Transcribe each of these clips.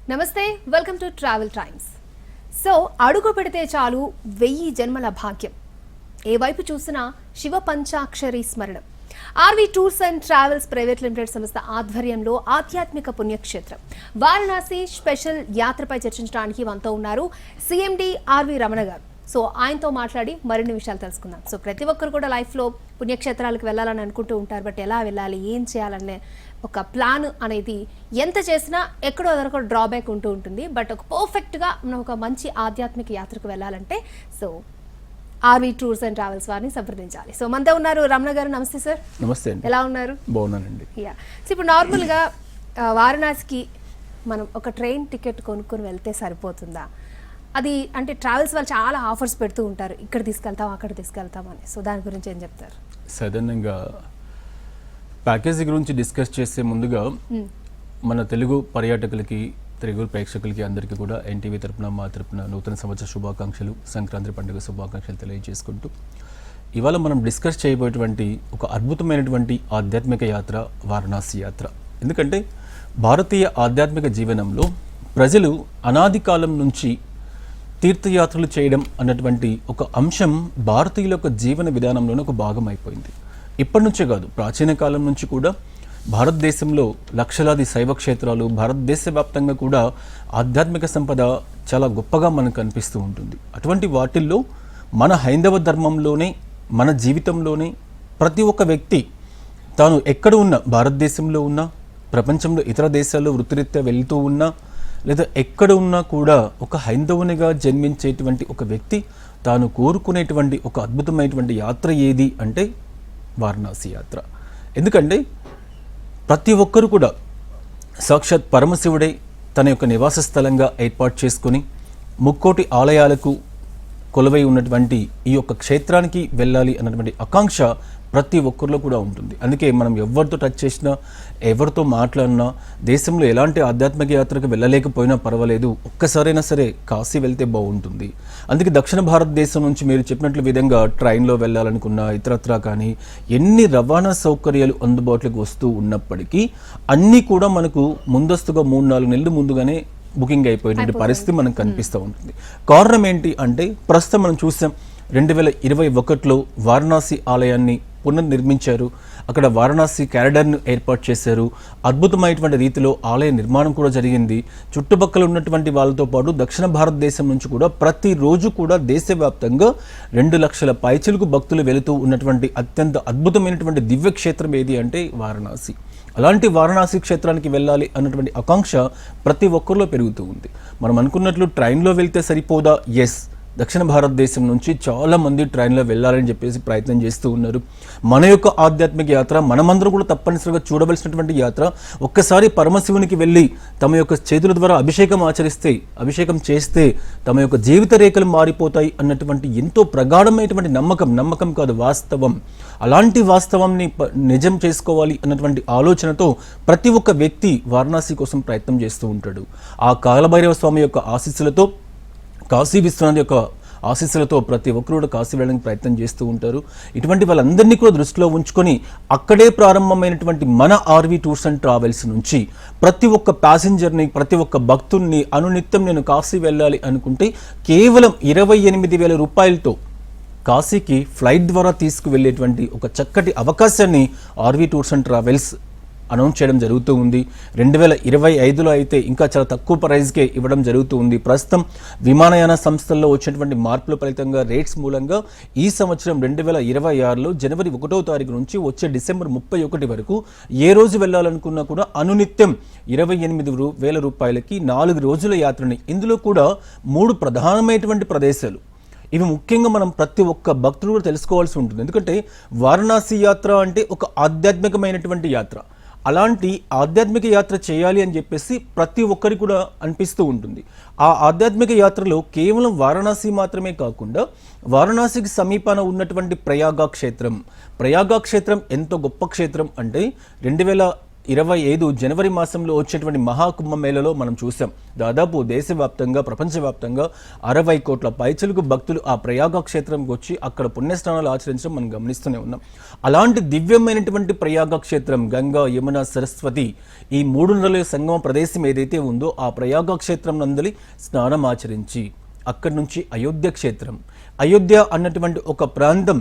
నమస్తే, welcome to travel times. So అడుగు పెడితే చాలు 1000 జన్మల భాగ్యం. ఏ వైపు చూసినా శివ పంచాక్షరి స్మరణం. RV tours and travels private limited సంస్థ ఆధ్వర్యంలో ఆధ్యాత్మిక పుణ్యక్షేత్రం వారణాసి స్పెషల్ యాత్రపై చర్చించడానికి మనతో ఉన్నారు సిఎండి ఆర్వి రమణ గారు. సో ఆయనతో మాట్లాడి మరిన్ని విషయాలు తెలుసుకుందాం. సో ప్రతి ఒక్కరు కూడా లైఫ్లో పుణ్యక్షేత్రాలకు వెళ్ళాలని అనుకుంటూ ఉంటారు. బట్ ఎలా వెళ్ళాలి, ఏం చేయాలనే ఒక ప్లాన్ అనేది ఎంత చేసినా ఎక్కడో అదొక డ్రాబ్యాక్ ఉంటూ ఉంటుంది. బట్ ఒక పర్ఫెక్ట్గా మనం ఒక మంచి ఆధ్యాత్మిక యాత్రకు వెళ్ళాలంటే so RV tours and travels వారిని సంప్రదించాలి. సో మనతో ఉన్నారు రమణ గారు. నమస్తే సార్. నమస్తే అండి. ఎలా ఉన్నారు? బాగున్నానండి. యా. సో ఇప్పుడు నార్మల్గా వారణాసికి మనం ఒక ట్రైన్ టికెట్ కొనుక్కొని వెళ్తే సరిపోతుందా? అది అంటే ట్రావెల్స్ వాళ్ళు చాలా ఆఫర్స్ పెడుతూ ఉంటారు, ఇక్కడ తీసుకెళ్తాం అక్కడ తీసుకెళ్తాం అని. సో దాని గురించి ఏం చెప్తారు? సాధారణంగా ప్యాకేజీ గురించి డిస్కస్ చేసే ముందుగా మన తెలుగు పర్యాటకులకి, తెలుగు ప్రేక్షకులకి అందరికీ కూడా ఎన్టీవీ తరపున, మా తరపున నూతన సంవత్సర శుభాకాంక్షలు, సంక్రాంతి పండుగ శుభాకాంక్షలు తెలియజేసుకుంటూ ఇవాళ మనం డిస్కస్ చేయబోయేటువంటి ఒక అద్భుతమైనటువంటి ఆధ్యాత్మిక యాత్ర వారణాసి యాత్ర. ఎందుకంటే భారతీయ ఆధ్యాత్మిక జీవనంలో ప్రజలు అనాది కాలం నుంచి తీర్థయాత్రలు చేయడం అన్నటువంటి ఒక అంశం భారతీయుల యొక్క జీవన విధానంలోనే ఒక భాగం అయిపోయింది. ఇప్పటి నుంచే కాదు, ప్రాచీన కాలం నుంచి కూడా భారతదేశంలో లక్షలాది శైవ క్షేత్రాలు, భారతదేశ వ్యాప్తంగా కూడా ఆధ్యాత్మిక సంపద చాలా గొప్పగా మనకు కనిపిస్తూ ఉంటుంది. అటువంటి వాటిల్లో మన హైందవ ధర్మంలోనే, మన జీవితంలోనే ప్రతి ఒక్క వ్యక్తి తాను ఎక్కడ ఉన్నా, భారతదేశంలో ఉన్నా, ప్రపంచంలో ఇతర దేశాల్లో వృత్తిరీత్యా వెళ్తూ ఉన్నా, లేదా ఎక్కడ ఉన్నా కూడా ఒక హైందవునిగా జన్మించేటువంటి ఒక వ్యక్తి తాను కోరుకునేటువంటి ఒక అద్భుతమైనటువంటి యాత్ర ఏది అంటే వారణాసి యాత్ర. ఎందుకంటే ప్రతి ఒక్కరు కూడా సాక్షాత్ పరమశివుడే తన యొక్క నివాస స్థలంగా ఏర్పాటు చేసుకొని ముక్కోటి ఆలయాలకు కొలువై ఉన్నటువంటి ఈ యొక్క క్షేత్రానికి వెళ్ళాలి అన్నటువంటి ఆకాంక్ష ప్రతి ఒక్కరిలో కూడా ఉంటుంది. అందుకే మనం ఎవరితో టచ్ చేసినా, ఎవరితో మాట్లాడినా, దేశంలో ఎలాంటి ఆధ్యాత్మిక యాత్రకు వెళ్ళలేకపోయినా పర్వాలేదు, ఒక్కసారైనా సరే కాశీ వెళ్తే బాగుంటుంది. అందుకే దక్షిణ భారతదేశం నుంచి మీరు చెప్పినట్లు విధంగా ట్రైన్లో వెళ్ళాలనుకున్నా, ఇతరత్రా కానీ ఎన్ని రవాణా సౌకర్యాలు అందుబాటులోకి వస్తూ ఉన్నప్పటికీ అన్నీ కూడా మనకు ముందస్తుగా 3-4 నెలలు ముందుగానే బుకింగ్ అయిపోయినటువంటి పరిస్థితి మనకు కనిపిస్తూ ఉంటుంది. కారణం ఏంటి అంటే ప్రస్తుతం మనం చూసాం, 2021లో వారణాసి ఆలయాన్ని పునర్నిర్మించారు. అక్కడ వారణాసి క్యారిడార్ను ఏర్పాటు చేశారు. అద్భుతమైనటువంటి రీతిలో ఆలయ నిర్మాణం కూడా జరిగింది. చుట్టుపక్కల ఉన్నటువంటి వాళ్ళతో పాటు దక్షిణ భారతదేశం నుంచి కూడా ప్రతిరోజు కూడా దేశవ్యాప్తంగా 2 లక్షల పైచిలకు భక్తులు వెళుతూ ఉన్నటువంటి అత్యంత అద్భుతమైనటువంటి దివ్యక్షేత్రం ఏది అంటే వారణాసి. అలాంటి వారణాసి క్షేత్రానికి వెళ్ళాలి అన్నటువంటి ఆకాంక్ష ప్రతి ఒక్కరిలో పెరుగుతూ ఉంది. మనం అనుకున్నట్లు ట్రైన్లో వెళ్తే సరిపోదా? ఎస్, దక్షిణ భారతదేశం నుంచి చాలామంది ట్రైన్లో వెళ్ళాలని చెప్పేసి ప్రయత్నం చేస్తూ ఉన్నారు. మన యొక్క ఆధ్యాత్మిక యాత్ర మనమందరం కూడా తప్పనిసరిగా చూడవలసినటువంటి యాత్ర. ఒక్కసారి పరమశివునికి వెళ్ళి తమ యొక్క చేతుల ద్వారా అభిషేకం చేస్తే తమ యొక్క జీవిత రేఖలు మారిపోతాయి అన్నటువంటి ఎంతో ప్రగాఢమైనటువంటి నమ్మకం కాదు, వాస్తవం. అలాంటి వాస్తవాన్ని నిజం చేసుకోవాలి అన్నటువంటి ఆలోచనతో ప్రతి ఒక్క వ్యక్తి వారణాసి కోసం ప్రయత్నం చేస్తూ ఉంటాడు. ఆ కాలభైరవ స్వామి యొక్క ఆశీస్సులతో, కాశీ విశ్వనాథ్ యొక్క ఆశీస్సులతో ప్రతి ఒక్కరు కూడా కాశీ వెళ్ళడానికి ప్రయత్నం చేస్తూ ఉంటారు. ఇటువంటి వాళ్ళందరినీ కూడా దృష్టిలో ఉంచుకొని అక్కడే ప్రారంభమైనటువంటి మన ఆర్వి టూర్స్ అండ్ ట్రావెల్స్ నుంచి ప్రతి ఒక్క ప్యాసింజర్ని, ప్రతి ఒక్క భక్తుల్ని అనునిత్యం నేను కాశీ వెళ్ళాలి అనుకుంటే కేవలం 28,000 రూపాయలతో కాశీకి ఫ్లైట్ ద్వారా తీసుకువెళ్ళేటువంటి ఒక చక్కటి అవకాశాన్ని RV tours and travels announce చేయడం జరుగుతూ ఉంది. 2025లో అయితే ఇంకా చాలా తక్కువ ప్రైస్కే ఇవ్వడం జరుగుతూ ఉంది. ప్రస్తుతం విమానయాన సంస్థల్లో వచ్చినటువంటి మార్పుల ఫలితంగా రేట్స్ మూలంగా ఈ సంవత్సరం 2026లో జనవరి 1వ తారీఖు నుంచి వచ్చే డిసెంబర్ 31 వరకు ఏ రోజు వెళ్ళాలనుకున్నా కూడా అనునిత్యం 28,000 రూపాయలకి 4 రోజుల యాత్రని. ఇందులో కూడా 3 ప్రధానమైనటువంటి ప్రదేశాలు. ఇవి ముఖ్యంగా మనం ప్రతి ఒక్క భక్తుడు కూడా తెలుసుకోవాల్సి ఉంటుంది. ఎందుకంటే వారణాసి యాత్ర అంటే ఒక ఆధ్యాత్మికమైనటువంటి యాత్ర. అలాంటి ఆధ్యాత్మిక యాత్ర చేయాలి అని చెప్పేసి ప్రతి ఒక్కరికి కూడా అనిపిస్తూ ఉంటుంది. ఆ ఆధ్యాత్మిక యాత్రలో కేవలం వారణాసి మాత్రమే కాకుండా వారణాసికి సమీపాన ఉన్నటువంటి ప్రయాగ క్షేత్రం ఎంతో గొప్ప క్షేత్రం. అంటే 25 జనవరి మాసంలో వచ్చేటువంటి మహాకుంభమేళలో మనం చూసాం. దాదాపు దేశవ్యాప్తంగా ప్రపంచవ్యాప్తంగా 60 కోట్ల పైచలకు భక్తులు ఆ ప్రయాగ క్షేత్రంకి వచ్చి అక్కడ పుణ్యస్నానాలు ఆచరించడం మనం గమనిస్తూనే ఉన్నాం. అలాంటి దివ్యమైనటువంటి ప్రయాగ క్షేత్రం గంగా, యమున, సరస్వతి ఈ 3 నదుల సంగమ ప్రదేశం ఏదైతే ఉందో ఆ ప్రయాగ క్షేత్రం నందలి స్నానం ఆచరించి అక్కడి నుంచి అయోధ్య క్షేత్రం, అయోధ్య అన్నటువంటి ఒక ప్రాంతం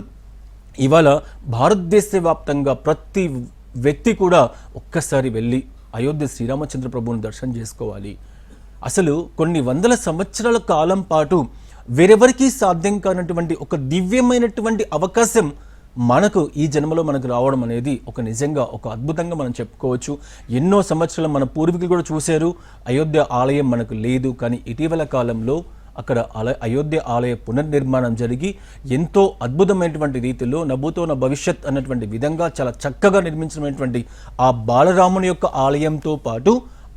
ఇవాళ భారతదేశ వ్యాప్తంగా ప్రతి వ్యక్తి కూడా ఒక్కసారి వెళ్ళి అయోధ్య శ్రీరామచంద్ర ప్రభువుని దర్శనం చేసుకోవాలి. అసలు కొన్ని వందల సంవత్సరాల కాలం పాటు వేరెవరికి సాధ్యం కానటువంటి ఒక దివ్యమైనటువంటి అవకాశం మనకు ఈ జన్మలో మనకు రావడం అనేది ఒక నిజంగా ఒక అద్భుతంగా మనం చెప్పుకోవచ్చు. ఎన్నో సంవత్సరాలు మన పూర్వీకులు కూడా చూశారు, అయోధ్య ఆలయం మనకు లేదు. కానీ ఇటీవల కాలంలో అక్కడ అయోధ్య ఆలయ పునర్నిర్మాణం జరిగి ఎంతో అద్భుతమైనటువంటి రీతిలో నభూతో నా భవిష్యత్ అన్నటువంటి విధంగా చాలా చక్కగా నిర్మించినటువంటి ఆ బాలరాముని యొక్క ఆలయంతో పాటు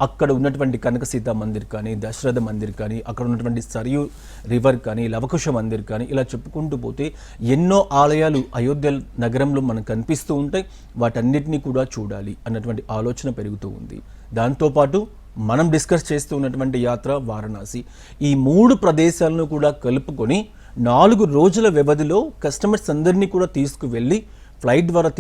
అక్కడ ఉన్నటువంటి కనక సీతా మందిర్ కానీ, దశరథ మందిర్ కానీ, అక్కడ ఉన్నటువంటి సరియు రివర్ కానీ, లవకుశ మందిర్ కానీ, ఇలా చెప్పుకుంటూ పోతే ఎన్నో ఆలయాలు అయోధ్య నగరంలో మనకు కనిపిస్తూ ఉంటాయి. వాటన్నిటినీ కూడా చూడాలి అన్నటువంటి ఆలోచన పెరుగుతూ ఉంది. దాంతోపాటు మనం డిస్కస్ చేస్తూ ఉన్నటువంటి యాత్ర వారణాసి. ఈ 3 ప్రదేశాలను కూడా కలుపుకొని 4 రోజుల వ్యవధిలో కస్టమర్స్ అందరినీ కూడా తీసుకువెళ్ళి ఫ్లైట్ ద్వారా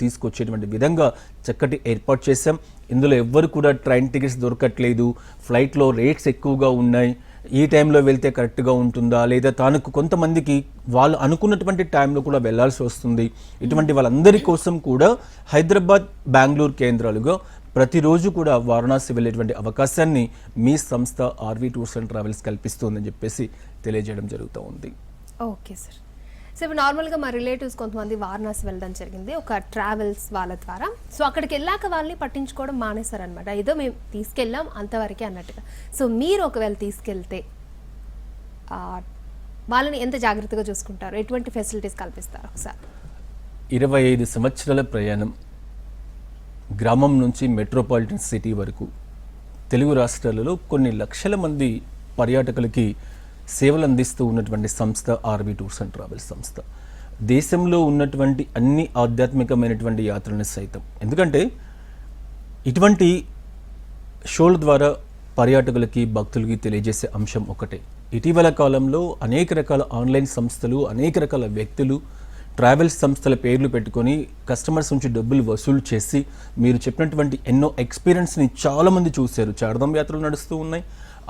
తీసుకొచ్చేటువంటి విధంగా చక్కటి ఏర్పాటు చేశాం. ఇందులో ఎవ్వరు కూడా ట్రైన్ టికెట్స్ దొరకట్లేదు, ఫ్లైట్లో రేట్స్ ఎక్కువగా ఉన్నాయి, ఈ టైంలో వెళ్తే కరెక్ట్గా ఉంటుందా లేదా తానుకు కొంతమందికి వాళ్ళు అనుకున్నటువంటి టైంలో కూడా వెళ్లాల్సి వస్తుంది. ఇటువంటి వాళ్ళందరి కోసం కూడా హైదరాబాద్, బెంగళూరు కేంద్రాలుగా ప్రతిరోజు కూడా వారణాసి వెళ్ళేటువంటి అవకాశాన్ని మీ సంస్థ ఆర్వీ టూర్స్ అండ్ ట్రావెల్స్ కల్పిస్తుందని చెప్పేసి తెలియజేయడం జరుగుతూ ఉంది. Okay sir. సో ఇప్పుడు నార్మల్గా మా రిలేటివ్స్ కొంతమంది వారణాసి వెళ్ళడం జరిగింది ఒక ట్రావెల్స్ వాళ్ళ ద్వారా. సో అక్కడికి వెళ్ళాక వాళ్ళని పట్టించుకోవడం మానేశారనమాట. ఏదో మేము తీసుకెళ్ళాం అంతవరకే అన్నట్టుగా. సో మీరు ఒకవేళ తీసుకెళ్తే వాళ్ళని ఎంత జాగ్రత్తగా చూసుకుంటారు, ఎటువంటి ఫెసిలిటీస్ కల్పిస్తారు ఒకసారి? 25 సంవత్సరాల ప్రయాణం గ్రామం నుంచి మెట్రోపాలిటన్ సిటీ వరకు తెలుగు రాష్ట్రాలలో కొన్ని లక్షల మంది పర్యాటకులకి సేవలు అందిస్తూ ఉన్నటువంటి సంస్థ ఆర్వీ టూర్స్ అండ్ ట్రావెల్స్ సంస్థ. దేశంలో ఉన్నటువంటి అన్ని ఆధ్యాత్మికమైనటువంటి యాత్రలను సైతం, ఎందుకంటే ఇటువంటి షోల ద్వారా పర్యాటకులకి భక్తులకి తెలియజేసే అంశం ఒకటే. ఇటీవల కాలంలో అనేక రకాల ఆన్లైన్ సంస్థలు, అనేక రకాల వ్యక్తులు ట్రావెల్స్ సంస్థల పేర్లు పెట్టుకొని కస్టమర్స్ నుంచి డబ్బులు వసూలు చేసి మీరు చెప్పినటువంటి ఎన్నో ఎక్స్పీరియన్స్ని చాలామంది చూశారు. చార్ధామ్ యాత్రలు నడుస్తూ ఉన్నాయి,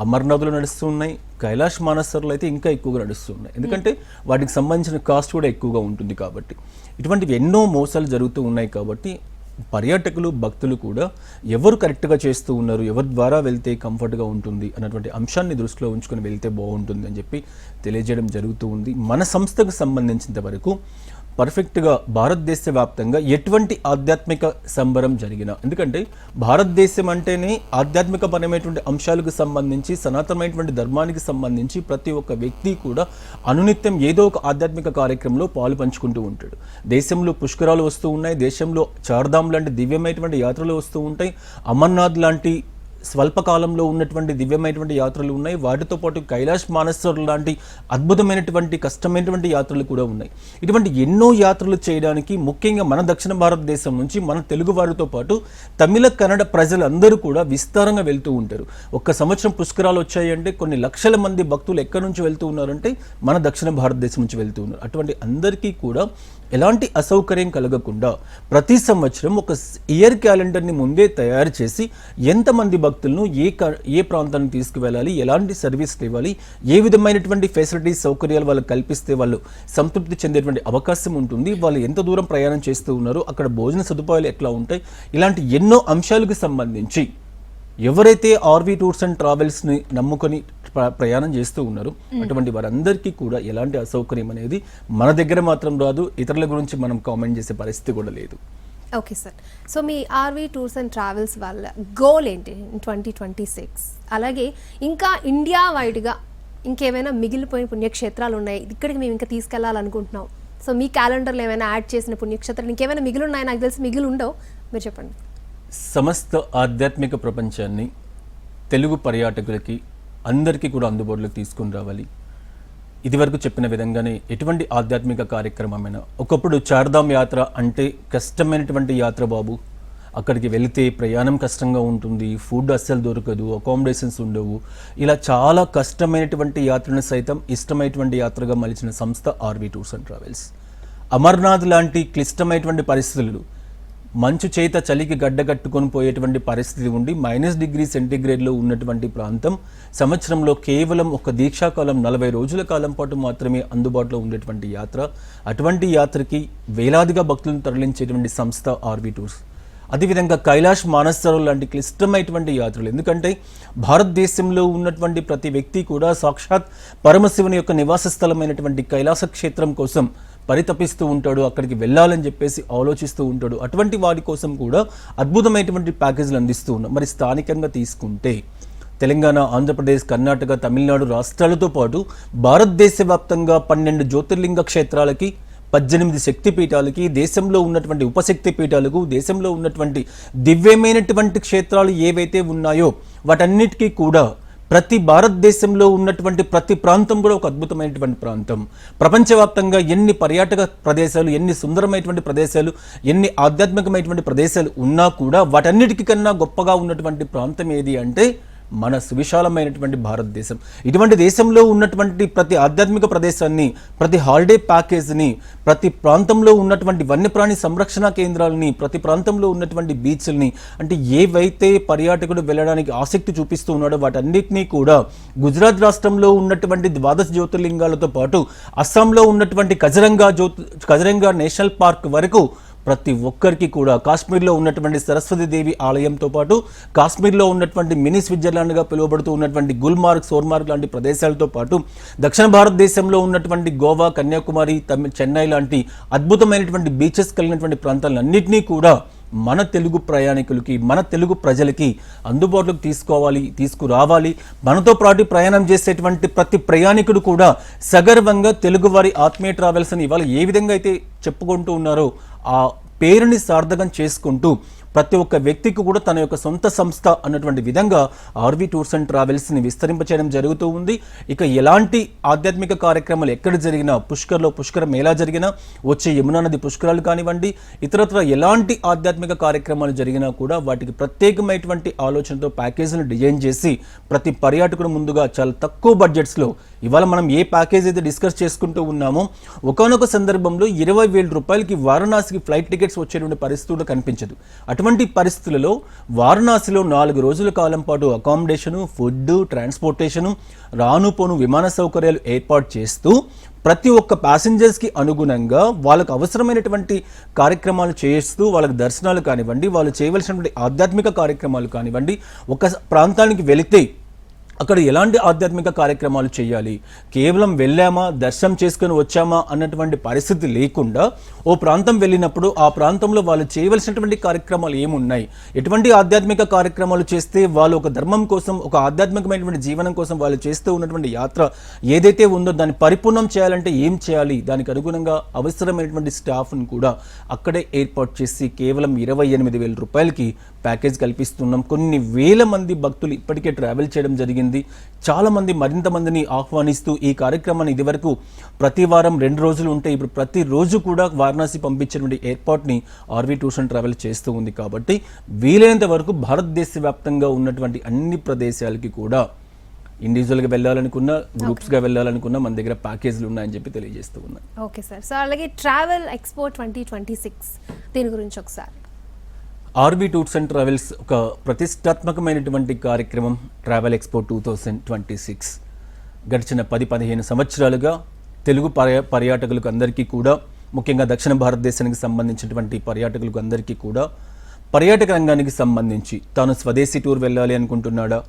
అమర్నాథ్లు నడుస్తూ ఉన్నాయి, కైలాష్ మానసర్లు అయితే ఇంకా ఎక్కువగా నడుస్తూ ఉన్నాయి. ఎందుకంటే వాటికి సంబంధించిన కాస్ట్ కూడా ఎక్కువగా ఉంటుంది కాబట్టి. ఇటువంటివి ఎన్నో మోసాలు జరుగుతూ ఉన్నాయి కాబట్టి పర్యాటకులు, భక్తులు కూడా ఎవరు కరెక్ట్గా చేస్తూ ఉన్నారు, ఎవరి ద్వారా వెళ్తే కంఫర్ట్గా ఉంటుంది అన్నటువంటి అంశాన్ని దృష్టిలో ఉంచుకొని వెళ్తే బాగుంటుంది అని చెప్పి తెలియజేయడం జరుగుతూ ఉంది. మన సంస్థకు సంబంధించినంత వరకు పర్ఫెక్ట్గా భారతదేశ వ్యాప్తంగా ఎటువంటి ఆధ్యాత్మిక సంబరం జరిగినా, ఎందుకంటే భారతదేశం అంటేనే ఆధ్యాత్మిక పరమైనటువంటి అంశాలకు సంబంధించి, సనాతనమైనటువంటి ధర్మానికి సంబంధించి ప్రతి ఒక్క వ్యక్తి కూడా అనునిత్యం ఏదో ఒక ఆధ్యాత్మిక కార్యక్రమంలో పాలు పంచుకుంటూ ఉంటాడు. దేశంలో పుష్కరాలు వస్తూ ఉన్నాయి, దేశంలో చార్ధామ్ లాంటి దివ్యమైనటువంటి యాత్రలు వస్తూ ఉంటాయి, అమర్నాథ్ లాంటి స్వల్పకాలంలో ఉన్నటువంటి దివ్యమైనటువంటి యాత్రలు ఉన్నాయి, వాటితో పాటు కైలాష్ మానసర్ లాంటి అద్భుతమైనటువంటి కష్టమైనటువంటి యాత్రలు కూడా ఉన్నాయి. ఇటువంటి ఎన్నో యాత్రలు చేయడానికి ముఖ్యంగా మన దక్షిణ భారతదేశం నుంచి మన తెలుగు వారితో పాటు తమిళ, కన్నడ ప్రజలందరూ కూడా విస్తారంగా వెళ్తూ ఉంటారు. ఒక్క సంవత్సరం పుష్కరాలు వచ్చాయంటే కొన్ని లక్షల మంది భక్తులు ఎక్కడి నుంచి వెళ్తూ ఉన్నారంటే మన దక్షిణ భారతదేశం నుంచి వెళ్తూ ఉన్నారు. అటువంటి అందరికీ కూడా ఎలాంటి అసౌకర్యం కలగకుండా ప్రతి సంవత్సరం ఒక ఇయర్ క్యాలెండర్ని ముందే తయారు చేసి ఎంతమంది భక్తులను ఏ ప్రాంతానికి తీసుకువెళ్ళాలి, ఎలాంటి సర్వీస్లు ఇవ్వాలి, ఏ విధమైనటువంటి ఫెసిలిటీస్, సౌకర్యాలు వాళ్ళకి కల్పిస్తే వాళ్ళు సంతృప్తి చెందేటువంటి అవకాశం ఉంటుంది, వాళ్ళు ఎంత దూరం ప్రయాణం చేస్తూ ఉన్నారు, అక్కడ భోజన సదుపాయాలు ఎట్లా ఉంటాయి, ఇలాంటి ఎన్నో అంశాలకు సంబంధించి ఎవరైతే ఆర్వీ టూర్స్ అండ్ ట్రావెల్స్ని నమ్ముకొని ప్రయాణం చేస్తూ ఉన్నారు అటువంటి వారందరికీ కూడా ఎలాంటి అసౌకర్యం అనేది మన దగ్గర మాత్రం రాదు, ఇతరుల గురించి మనం కామెంట్ చేసే పరిస్థితి కూడా లేదు. Okay sir. సో మీ ఆర్వీ టూర్స్ అండ్ ట్రావెల్స్ వాళ్ళ గోల్ ఏంటి 2026? అలాగే ఇంకా ఇండియా వైడ్గా ఇంకేమైనా మిగిలిపోయిన పుణ్యక్షేత్రాలు ఉన్నాయి, ఇక్కడికి మేము ఇంకా తీసుకెళ్లాలనుకుంటున్నాం, సో మీ క్యాలెండర్లో ఏమైనా యాడ్ చేసిన పుణ్యక్షేత్రాలు ఇంకేమైనా మిగిలి ఉన్నాయి? నాకు తెలిసి మిగిలి ఉండవు, మీరు చెప్పండి. సమస్త ఆధ్యాత్మిక ప్రపంచాన్ని తెలుగు పర్యాటకులకి అందరికీ కూడా అందుబాటులోకి తీసుకుని రావాలి. ఇదివరకు చెప్పిన విధంగానే ఎటువంటి ఆధ్యాత్మిక కార్యక్రమమైనా, ఒకప్పుడు చార్ధామ్ యాత్ర అంటే కష్టమైనటువంటి యాత్ర బాబు, అక్కడికి వెళితే ప్రయాణం కష్టంగా ఉంటుంది, ఫుడ్ అస్సలు దొరకదు, అకామిడేషన్స్ ఉండవు. ఇలా చాలా కష్టమైనటువంటి యాత్రను సైతం ఇష్టమైనటువంటి యాత్రగా మలిచిన సంస్థ RV tours and travels. Amarnath లాంటి క్లిష్టమైనటువంటి పరిస్థితులు, మంచు చేత చలికి గడ్డగట్టుకొని పోయేటువంటి పరిస్థితి ఉండి -°C ఉన్నటువంటి ప్రాంతం సంవత్సరంలో కేవలం ఒక దీక్షాకాలం 40 రోజుల కాలం పాటు మాత్రమే అందుబాటులో ఉండేటువంటి యాత్ర. అటువంటి యాత్రకి వేలాదిగా భక్తులను తరలించేటువంటి సంస్థ ఆర్వీ టూర్స్. అదేవిధంగా కైలాష్ మానసరోవర్ లాంటి క్లిష్టమైనటువంటి యాత్రలు, ఎందుకంటే భారతదేశంలో ఉన్నటువంటి ప్రతి వ్యక్తి కూడా సాక్షాత్ పరమశివుని యొక్క నివాస స్థలమైనటువంటి కైలాస క్షేత్రం కోసం పరితపిస్తూ ఉంటాడు, అక్కడికి వెళ్ళాలని చెప్పేసి ఆలోచిస్తూ ఉంటాడు. అటువంటి వారి కోసం కూడా అద్భుతమైనటువంటి ప్యాకేజీలు అందిస్తూ ఉన్నాం. మరి స్థానికంగా తీసుకుంటే తెలంగాణ, ఆంధ్రప్రదేశ్, కర్ణాటక, తమిళనాడు రాష్ట్రాలతో పాటు భారతదేశ వ్యాప్తంగా 12 జ్యోతిర్లింగ క్షేత్రాలకి, 18 శక్తిపీఠాలకి, దేశంలో ఉన్నటువంటి ఉపశక్తి పీఠాలకు, దేశంలో ఉన్నటువంటి దివ్యమైనటువంటి క్షేత్రాలు ఏవైతే ఉన్నాయో వాటన్నిటికీ కూడా ప్రతి భారతదేశంలో ఉన్నటువంటి ప్రతి ప్రాంతం కూడా ఒక అద్భుతమైనటువంటి ప్రాంతం. ప్రపంచవ్యాప్తంగా ఎన్ని పర్యాటక ప్రదేశాలు, ఎన్ని సుందరమైనటువంటి ప్రదేశాలు, ఎన్ని ఆధ్యాత్మికమైనటువంటి ప్రదేశాలు ఉన్నా కూడా వాటన్నిటికీ కన్నా గొప్పగా ఉన్నటువంటి ప్రాంతం ఏది అంటే మన సువిశాలమైనటువంటి భారతదేశం. ఇటువంటి దేశంలో ఉన్నటువంటి ప్రతి ఆధ్యాత్మిక ప్రదేశాన్ని, ప్రతి హాలిడే ప్యాకేజ్ని, ప్రతి ప్రాంతంలో ఉన్నటువంటి వన్యప్రాణి సంరక్షణ కేంద్రాలని, ప్రతి ప్రాంతంలో ఉన్నటువంటి బీచ్ల్ని, అంటే ఏవైతే పర్యాటకుడు వెళ్ళడానికి ఆసక్తి చూపిస్తూ ఉన్నాడో వాటన్నిటినీ కూడా గుజరాత్ రాష్ట్రంలో ఉన్నటువంటి 12 జ్యోతిర్లింగాలతో పాటు అస్సాంలో ఉన్నటువంటి కజరంగా నేషనల్ పార్క్ వరకు ప్రతి ఒక్కరికి కూడా, కాశ్మీర్లో ఉన్నటువంటి సరస్వతి దేవి ఆలయంతో పాటు కాశ్మీర్లో ఉన్నటువంటి మినీ స్విట్జర్లాండ్గా పిలువబడుతూ ఉన్నటువంటి గుల్మార్గ్, సోన్మార్గ్ లాంటి ప్రదేశాలతో పాటు దక్షిణ భారతదేశంలో ఉన్నటువంటి గోవా, కన్యాకుమారి, చెన్నై లాంటి అద్భుతమైనటువంటి బీచెస్ కలిగినటువంటి ప్రాంతాలన్నింటినీ కూడా మన తెలుగు ప్రయాణికులకి, మన తెలుగు ప్రజలకి అందుబాటులోకి తీసుకురావాలి. మనతో పాటు ప్రయాణం చేసేటువంటి ప్రతి ప్రయాణికుడు కూడా సగర్వంగా తెలుగువారి ఆత్మీయ ట్రావెల్స్ అని ఇవాళ ఏ విధంగా అయితే చెప్పుకుంటూ ఉన్నారో ఆ పేరుని సార్థకం చేసుకుంటూ ప్రతి ఒక్క వ్యక్తికి కూడా తన యొక్క సొంత సంస్థ అన్నటువంటి విధంగా ఆర్వీ టూర్స్ అండ్ ట్రావెల్స్ని విస్తరింపచేయడం జరుగుతూ ఉంది. ఇక ఎలాంటి ఆధ్యాత్మిక కార్యక్రమాలు ఎక్కడ జరిగినా, పుష్కర్లో పుష్కర మేళా జరిగినా, వచ్చే యమునా నది పుష్కరాలు కానివ్వండి, ఇతరత్ర ఎలాంటి ఆధ్యాత్మిక కార్యక్రమాలు జరిగినా కూడా వాటికి ప్రత్యేకమైనటువంటి ఆలోచనతో ప్యాకేజీలను డిజైన్ చేసి ప్రతి పర్యాటకుడు ముందుగా చాలా తక్కువ బడ్జెట్స్లో, ఇవాళ మనం ఏ ప్యాకేజ్ అయితే డిస్కస్ చేసుకుంటూ ఉన్నామో ఒకానొక సందర్భంలో 20,000 రూపాయలకి వారణాసికి ఫ్లైట్ టికెట్స్ వచ్చేటువంటి పరిస్థితులు కనిపించదు. అటువంటి పరిస్థితులలో వారణాసిలో 4 రోజుల కాలం పాటు అకామిడేషను, ఫుడ్, ట్రాన్స్పోర్టేషను, రానుపోను విమాన సౌకర్యాలు ఏర్పాటు చేస్తూ ప్రతి ఒక్క ప్యాసింజర్స్కి అనుగుణంగా వాళ్ళకు అవసరమైనటువంటి కార్యక్రమాలు చేస్తూ, వాళ్ళకి దర్శనాలు కానివ్వండి, వాళ్ళు చేయవలసినటువంటి ఆధ్యాత్మిక కార్యక్రమాలు కానివ్వండి, ఒక ప్రాంతానికి వెళితే అక్కడ ఎలాంటి ఆధ్యాత్మిక కార్యక్రమాలు చేయాలి, కేవలం వెళ్ళామా దర్శనం చేసుకొని వచ్చామా అన్నటువంటి పరిస్థితి లేకుండా ఓ ప్రాంతం వెళ్ళినప్పుడు ఆ ప్రాంతంలో వాళ్ళు చేయవలసినటువంటి కార్యక్రమాలు ఏమున్నాయి, ఎటువంటి ఆధ్యాత్మిక కార్యక్రమాలు చేస్తే వాళ్ళు ఒక ధర్మం కోసం, ఒక ఆధ్యాత్మికమైనటువంటి జీవనం కోసం వాళ్ళు చేస్తూ ఉన్నటువంటి యాత్ర ఏదైతే ఉందో దాన్ని పరిపూర్ణం చేయాలంటే ఏం చేయాలి, దానికి అనుగుణంగా అవసరమైనటువంటి స్టాఫ్ను కూడా అక్కడే ఏర్పాటు చేసి కేవలం 28,000 రూపాయలకి ప్యాకేజ్ కల్పిస్తున్నాం. కొన్ని వేల మంది భక్తులు ఇప్పటికే ట్రావెల్ చేయడం జరిగింది. చాలా మంది మరింత మందిని ఆహ్వానిస్తూ ఈ కార్యక్రమాన్ని ఇదివరకు ప్రతి వారం 2 రోజులు ఉంటే ఇప్పుడు ప్రతిరోజు కూడా వారణాసి పంపించేటువంటి ఏర్పాటుని ఆర్వీ టూర్స్ అండ్ ట్రావెల్ చేస్తూ ఉంది. కాబట్టి వీలైనంత వరకు భారతదేశ వ్యాప్తంగా ఉన్నటువంటి అన్ని ప్రదేశాలకి కూడా ఇండివిజువల్గా వెళ్ళాలనుకున్నా, గ్రూప్స్గా వెళ్ళాలనుకున్నా మన దగ్గర ప్యాకేజీలు ఉన్నాయని చెప్పి తెలియజేస్తూ ఉన్నాను. Okay sir. సో అలాగే ట్రావెల్ ఎక్స్పో 2026 దీని గురించి ఒకసారి. ఆర్వీ టూర్స్ అండ్ ట్రావెల్స్ ఒక ప్రతిష్టాత్మకమైనటువంటి కార్యక్రమం ట్రావెల్ ఎక్స్పో 2026 గడిచిన 10-15 సంవత్సరాలుగా తెలుగు పర్యాటకులకు అందరికీ కూడా, ముఖ్యంగా దక్షిణ భారతదేశానికి సంబంధించినటువంటి పర్యాటకులకు అందరికీ కూడా పర్యాటక రంగానికి సంబంధించి తాను స్వదేశీ టూర్ వెళ్ళాలి అనుకుంటున్నాడా,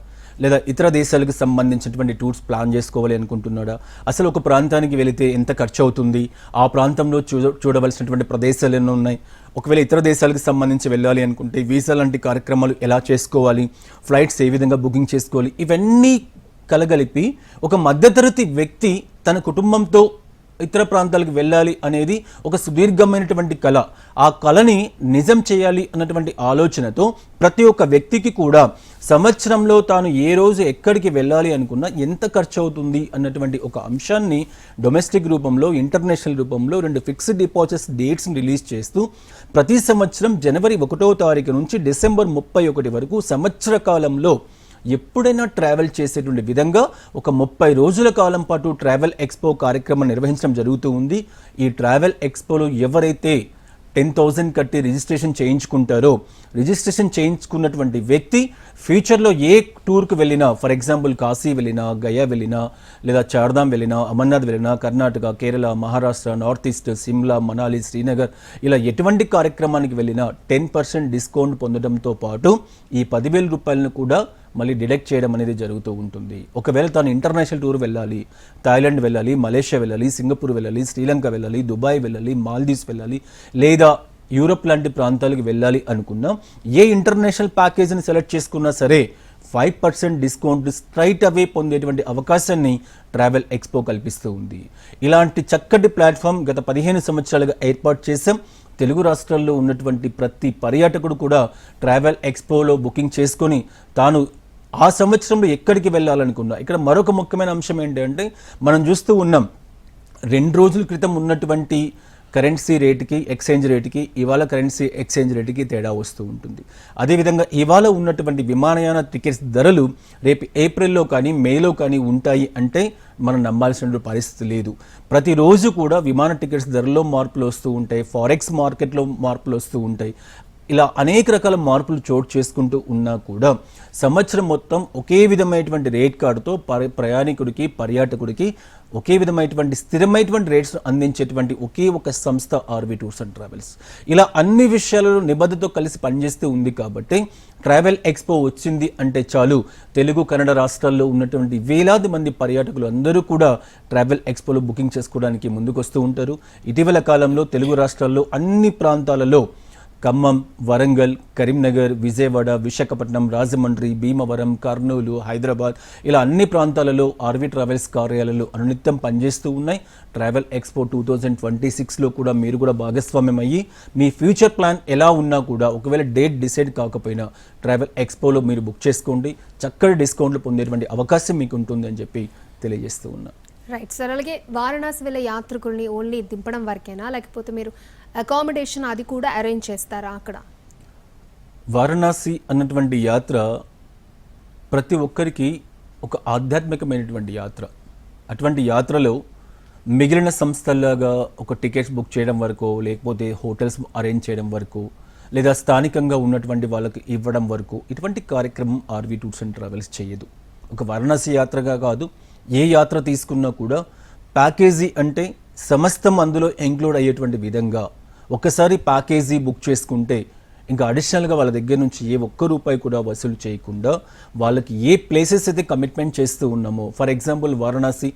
లేదా ఇతర దేశాలకు సంబంధించినటువంటి టూర్స్ ప్లాన్ చేసుకోవాలి అనుకుంటున్నాడా, అసలు ఒక ప్రాంతానికి వెళితే ఎంత ఖర్చు అవుతుంది, ఆ ప్రాంతంలో చూడవలసినటువంటి ప్రదేశాలు ఎన్నో ఉన్నాయి, ఒకవేళ ఇతర దేశాలకు సంబంధించి వెళ్ళాలి అనుకుంటే వీసా లాంటి కార్యక్రమాలు ఎలా చేసుకోవాలి, ఫ్లైట్స్ ఏ విధంగా బుకింగ్ చేసుకోవాలి, ఇవన్నీ కలగలిపి ఒక మధ్యతరగతి వ్యక్తి తన కుటుంబంతో ఇతర ప్రాంతాలకు వెళ్ళాలి అనేది ఒక సుదీర్ఘమైనటువంటి కళ. ఆ కళని నిజం చేయాలి అన్నటువంటి ఆలోచనతో ప్రతి ఒక్క వ్యక్తికి కూడా సంవత్సరంలో తాను ఏ రోజు ఎక్కడికి వెళ్ళాలి అనుకున్నా ఎంత ఖర్చు అవుతుంది అన్నటువంటి ఒక అంశాన్ని డొమెస్టిక్ రూపంలో, ఇంటర్నేషనల్ రూపంలో 2 ఫిక్స్డ్ డిపాజిట్స్ డేట్స్ని రిలీజ్ చేస్తూ ప్రతి సంవత్సరం జనవరి 1వ తారీఖు నుంచి డిసెంబర్ 31 వరకు సంవత్సర కాలంలో ఎప్పుడైనా ట్రావెల్ చేసేటువంటి విధంగా ఒక 30 రోజుల కాలం పాటు ట్రావెల్ ఎక్స్పో కార్యక్రమం నిర్వహించడం జరుగుతూ ఉంది. ఈ ట్రావెల్ ఎక్స్పోలో ఎవరైతే 10,000 కట్టి రిజిస్ట్రేషన్ చేయించుకుంటారో, రిజిస్ట్రేషన్ చేయించుకున్నటువంటి వ్యక్తి ఫ్యూచర్లో ఏ టూర్కు వెళ్ళినా, ఫర్ ఎగ్జాంపుల్ కాశీ వెళ్ళినా, గయా వెళ్ళినా, లేదా చార్ధామ్ వెళ్ళినా, అమర్నాథ్ వెళ్ళినా, కర్ణాటక, కేరళ, మహారాష్ట్ర, నార్త్ ఈస్ట్, సిమ్లా, మనాలి, శ్రీనగర్, ఇలా ఎటువంటి కార్యక్రమానికి వెళ్ళినా 10% డిస్కౌంట్ పొందడంతో పాటు ఈ 10,000 రూపాయలను కూడా మళ్ళీ డిడక్ట్ చేయడం అనేది జరుగుతూ ఉంటుంది. ఒకవేళ తాను ఇంటర్నేషనల్ టూర్ వెళ్ళాలి, థాయిలాండ్ వెళ్ళాలి, మలేషియా వెళ్ళాలి, సింగపూర్ వెళ్ళాలి, శ్రీలంక వెళ్ళాలి, దుబాయ్ వెళ్ళాలి, మాల్దీవ్స్ వెళ్ళాలి, లేదా యూరోప్ లాంటి ప్రాంతాలకు వెళ్ళాలి అనుకున్నా, ఏ ఇంటర్నేషనల్ ప్యాకేజీని సెలెక్ట్ చేసుకున్నా సరే 5% డిస్కౌంట్ స్ట్రైట్ అవే పొందేటువంటి అవకాశాన్ని ట్రావెల్ ఎక్స్పో కల్పిస్తూ ఉంది. ఇలాంటి చక్కటి ప్లాట్ఫామ్ గత 15 సంవత్సరాలుగా ఏర్పాటు చేశాం. తెలుగు రాష్ట్రాల్లో ఉన్నటువంటి ప్రతి పర్యాటకుడు కూడా ట్రావెల్ ఎక్స్పోలో బుకింగ్ చేసుకొని తాను ఆ సంవత్సరంలో ఎక్కడికి వెళ్ళాలనుకున్నా. ఇక్కడ మరొక ముఖ్యమైన అంశం ఏంటంటే, మనం చూస్తూ ఉన్నాం 2 రోజుల క్రితం ఉన్నటువంటి కరెన్సీ రేటుకి, ఎక్స్చేంజ్ రేటుకి, ఇవాళ కరెన్సీ ఎక్స్చేంజ్ రేటుకి తేడా వస్తూ ఉంటుంది. అదేవిధంగా ఇవాళ ఉన్నటువంటి విమానయాన టికెట్స్ ధరలు రేపు ఏప్రిల్లో కానీ మేలో కానీ ఉంటాయి అంటే మనం నమ్మాల్సిన పరిస్థితి లేదు. ప్రతిరోజు కూడా విమాన టికెట్స్ ధరల్లో మార్పులు వస్తూ ఉంటాయి, ఫారెక్స్ మార్కెట్లో మార్పులు వస్తూ ఉంటాయి. ఇలా అనేక రకాల మార్పులు చోటు చేసుకుంటూ ఉన్నా కూడా సంవత్సరం మొత్తం ఒకే విధమైనటువంటి రేట్ కార్డుతో ప్రయాణికుడికి, పర్యాటకుడికి ఒకే విధమైనటువంటి స్థిరమైనటువంటి రేట్స్ అందించేటువంటి ఒకే ఒక సంస్థ ఆర్వి టూర్స్ అండ్ ట్రావెల్స్. ఇలా అన్ని విషయాలలో నిబద్ధతతో కలిసి పనిచేస్తూ ఉంది కాబట్టి ట్రావెల్ ఎక్స్పో వచ్చింది అంటే చాలు, తెలుగు, కన్నడ రాష్ట్రాల్లో ఉన్నటువంటి వేలాది మంది పర్యాటకులు అందరూ కూడా ట్రావెల్ ఎక్స్పోలో బుకింగ్ చేసుకోవడానికి ముందుకొస్తూ ఉంటారు. ఇటీవల కాలంలో తెలుగు రాష్ట్రాల్లో అన్ని ప్రాంతాలలో ఖమ్మం, వరంగల్, కరీంనగర్, విజయవాడ, విశాఖపట్నం, రాజమండ్రి, భీమవరం, కర్నూలు, హైదరాబాద్, ఇలా అన్ని ప్రాంతాలలో ఆర్వి ట్రావెల్స్ కార్యాలయాలు అనునిత్యం పనిచేస్తూ ఉన్నాయి. ట్రావెల్ ఎక్స్పో 2026లో కూడా మీరు కూడా భాగస్వామ్యం అయ్యి మీ ఫ్యూచర్ ప్లాన్ ఎలా ఉన్నా కూడా, ఒకవేళ డేట్ డిసైడ్ కాకపోయినా ట్రావెల్ ఎక్స్పోలో మీరు బుక్ చేసుకోండి. చక్కటి డిస్కౌంట్లు పొందేటువంటి అవకాశం మీకు ఉంటుంది అని చెప్పి తెలియజేస్తూ ఉన్నా. Right sir. అలాగే వారణాసి వెళ్ళే యాత్రికుల్ని ఓన్లీ దింపడం వరకేనా, లేకపోతే మీరు అకామిడేషన్ అది కూడా అరేంజ్ చేస్తారా అక్కడ? వారణాసి అన్నటువంటి యాత్ర ప్రతి ఒక్కరికి ఒక ఆధ్యాత్మికమైనటువంటి యాత్ర. అటువంటి యాత్రలో మిగిలిన సంస్థల్లాగా ఒక టికెట్స్ బుక్ చేయడం వరకు, లేకపోతే హోటల్స్ అరేంజ్ చేయడం వరకు, లేదా స్థానికంగా ఉన్నటువంటి వాళ్ళకి ఇవ్వడం వరకు ఇటువంటి కార్యక్రమం ఆర్వి టూర్స్ అండ్ ట్రావెల్స్ చేయదు. ఒక వారణాసి యాత్రగా కాదు, ఏ యాత్ర తీసుకున్నా కూడా ప్యాకేజీ అంటే సమస్తం అందులో ఇంక్లూడ్ అయ్యేటువంటి విధంగా ఒకసారి ప్యాకేజీ బుక్ చేసుకుంటే ఇంకా అడిషనల్గా వాళ్ళ దగ్గర నుంచి ఏ ఒక్క రూపాయి కూడా వసూలు చేయకుండా వాళ్ళకి ఏ ప్లేసెస్ అయితే కమిట్మెంట్ చేస్తూ ఉన్నామో, for example Varanasi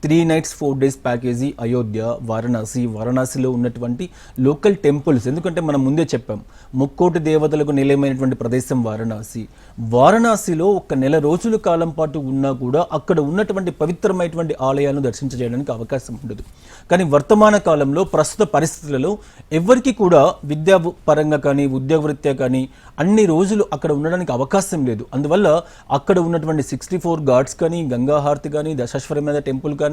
3 nights 4 days package, Ayodhya, వారణాసిలో ఉన్నటువంటి లోకల్ టెంపుల్స్. ఎందుకంటే మనం ముందే చెప్పాం, ముక్కోటి దేవతలకు నిలయమైనటువంటి ప్రదేశం వారణాసిలో ఒక నెల రోజుల కాలం పాటు ఉన్నా కూడా అక్కడ ఉన్నటువంటి పవిత్రమైనటువంటి ఆలయాలను దర్శించడానికి అవకాశం ఉండదు. కానీ వర్తమాన కాలంలో ప్రస్తుత పరిస్థితులలో ఎవరికి కూడా విద్యా పరంగా కానీ, ఉద్యోగరీత్యా కానీ అన్ని రోజులు అక్కడ ఉండడానికి అవకాశం లేదు. అందువల్ల అక్కడ ఉన్నటువంటి 64 ఘాట్స్ కానీ, గంగాహారతి కానీ, దశాశ్వరమేధ టెంపుల్ కానీ,